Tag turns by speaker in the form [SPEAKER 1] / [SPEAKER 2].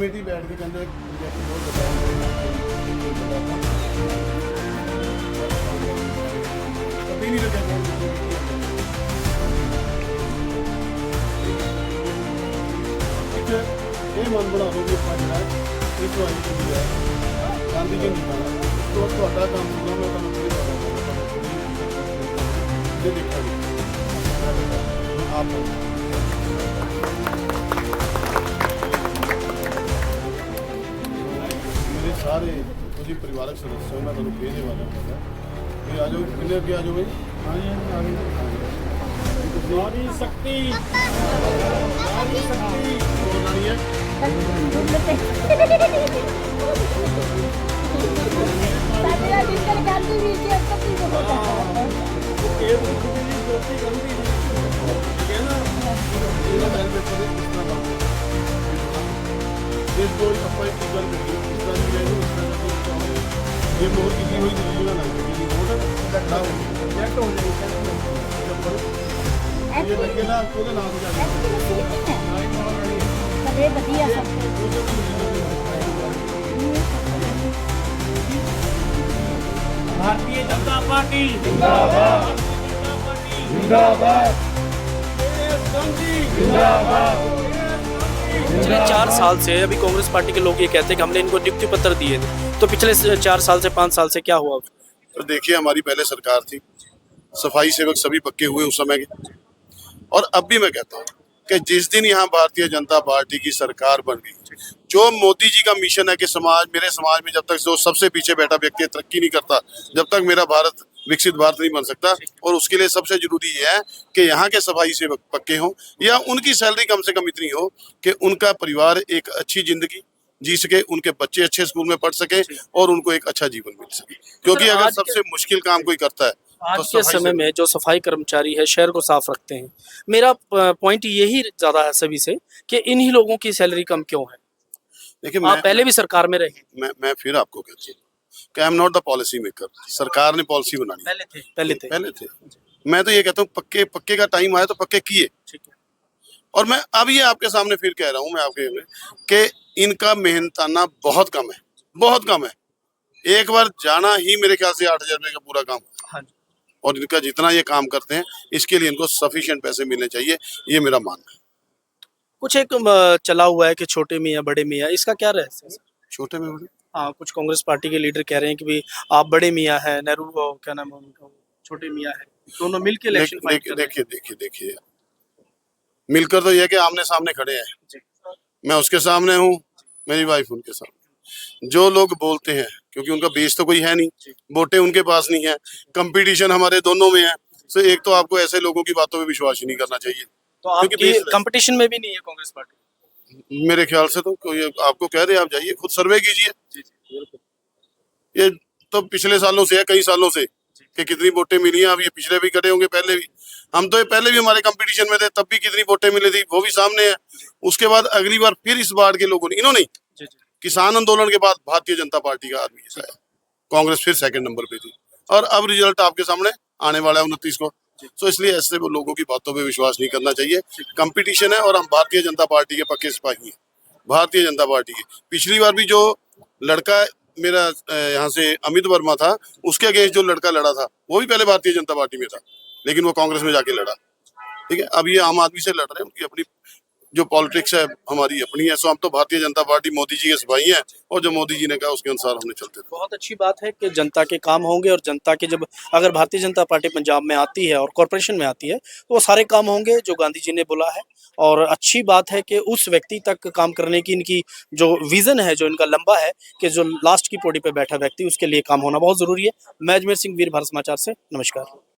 [SPEAKER 1] Committee बैठ के कहते प्रोजेक्ट बहुत बताया कभी नहीं लगा ये मन बना हो कि इस वाली जो है गांधी जी ने कहा तो ਤੁਹਾਡਾ ਕੰਮ ਹੋਣਾ ਮੈਂ ਤੁਹਾਨੂੰ ਕੀ बताऊं ये देखा आप मेरे सारे मुझे परिवारक सदस्य मैं ਤੁਹਾਨੂੰ भेजने वाला हूं ये आ जाओ कितने अगे आ जाओ भाई हां जी आ गए नारी शक्ति बोलनी है ये मोहर की हुई दिल्ली ना ये लगे ना ਉਹਦੇ ਨਾਮ ਜਾ
[SPEAKER 2] भारतीय जनता पार्टी जिंदाबाद, जिंदाबाद, जिंदाबाद।
[SPEAKER 3] पिछले 4 साल से अभी कांग्रेस पार्टी के लोग ये कहते हैं कि हमने इनको नियुक्ति पत्र दिए थे, तो पिछले 4 साल से 5 साल से क्या हुआ?
[SPEAKER 1] तो देखिए हमारी पहले सरकार थी, सफाई सेवक सभी पक्के हुए उस समय के, और अब भी मैं कहता हूँ कि जिस दिन यहाँ भारतीय जनता पार्टी की सरकार बन गई, जो मोदी जी का मिशन है कि मेरे समाज में जब तक जो सबसे पीछे बैठा व्यक्ति तरक्की नहीं करता, जब तक मेरा भारत विकसित भारत नहीं बन सकता। और उसके लिए सबसे जरूरी ये है कि यहाँ के सफाई सेवक पक्के हों या उनकी सैलरी कम से कम इतनी हो कि उनका परिवार एक अच्छी जिंदगी जी सके, उनके बच्चे अच्छे स्कूल में पढ़ सके और उनको एक अच्छा जीवन मिल सके। क्योंकि अगर सबसे मुश्किल काम कोई करता है
[SPEAKER 3] आज के समय में जो सफाई कर्मचारी है शहर को साफ रखते हैं, मेरा पॉइंट यही ज्यादा है सभी से कि इन्हीं लोगों की सैलरी कम क्यों है?
[SPEAKER 1] देखिए
[SPEAKER 3] आप पहले भी सरकार में रहे।
[SPEAKER 1] मैं फिर आपको कहती हूँ कि I am not the policy maker. सरकार ने पॉलिसी बनानी, पहले थे। मैं तो ये कहता हूँ पक्के का टाइम आया तो पक्के किए। और मैं अब ये आपके सामने फिर कह रहा हूँ, मैं आपके कि इनका मेहनताना बहुत कम है। एक बार जाना ही मेरे ख्याल से 8,000 रुपये का पूरा काम।
[SPEAKER 3] हाँ।
[SPEAKER 1] और इनका जितना ये काम करते हैं इसके लिए इनको सफिशिएंट पैसे मिलने चाहिए, ये मेरा मानना है।
[SPEAKER 3] कुछ एक चला हुआ है कि छोटे मियाँ बड़े मियाँ, इसका क्या रहस्य है?
[SPEAKER 1] छोटे में बड़े,
[SPEAKER 3] हाँ, कुछ कांग्रेस पार्टी के लीडर कह रहे हैं कि भाई आप बड़े मियाँ हैं, नेहरू क्या नाम है उनका, छोटे मियाँ है, दोनों मिलकर इलेक्शन फाइट कर रहे हैं।
[SPEAKER 1] देखिए मिलकर तो यह कि आमने सामने खड़े हैं, मैं उसके सामने हूँ, मेरी वाइफ उनके सामने। जो लोग बोलते हैं, क्योंकि उनका बेस तो कोई है नहीं, वोटें उनके पास नहीं है, कंपटीशन हमारे दोनों में है, तो एक तो आपको ऐसे लोगों की बातों पे विश्वास ही नहीं करना चाहिए।
[SPEAKER 3] तो आपकी कंपटीशन में भी नहीं है कांग्रेस पार्टी?
[SPEAKER 1] मेरे ख्याल से तो कोई आपको कह रहे, आप जाइए खुद सर्वे कीजिए। ये तो पिछले सालों से है, कई सालों से कि कितनी वोटें मिली हैं। अब ये पिछले भी कटे होंगे, पहले भी हम तो पहले भी हमारे कंपटीशन में थे, तब भी कितनी वोटें मिली थी वो भी सामने है। उसके बाद अगली बार फिर इस बार के लोगों ने, इन्होंने किसान आंदोलन के बाद भारतीय जनता पार्टी का आदमी ऐसा है, कांग्रेस फिर सेकंड नंबर पे थी और अब रिजल्ट आपके सामने आने वाला है 29 को। तो इसलिए ऐसे वो लोगों की बातों पे विश्वास नहीं करना चाहिए। कंपटीशन है और हम भारतीय जनता पार्टी के पक्के सिपाही हैं, भारतीय जनता पार्टी के। पिछली बार भी जो लड़का मेरा यहाँ से अमित वर्मा था, उसके अगेंस्ट जो लड़का लड़ा था वो भी पहले भारतीय जनता पार्टी में था, लेकिन वो कांग्रेस में जाके लड़ा। ठीक है, अब ये आम आदमी से लड़ रहे हैं, उनकी अपनी जो पॉलिटिक्स है हमारी अपनी है। सो हम तो भारतीय जनता पार्टी मोदी जी के सिपाही हैं और जो मोदी जी ने कहा उसके अनुसार हमने चलते थे।
[SPEAKER 3] बहुत अच्छी बात है कि जनता के काम होंगे और जनता के जब अगर भारतीय जनता पार्टी पंजाब में आती है और कॉरपोरेशन में आती है तो वो सारे काम होंगे जो गांधी जी ने बोला है। और अच्छी बात है कि उस व्यक्ति तक काम करने की इनकी जो विजन है, जो इनका लंबा है, कि जो लास्ट की पौड़ी पे बैठा व्यक्ति उसके लिए काम होना बहुत जरूरी है। मैं अजमेर सिंह, वीर भारत समाचार से नमस्कार।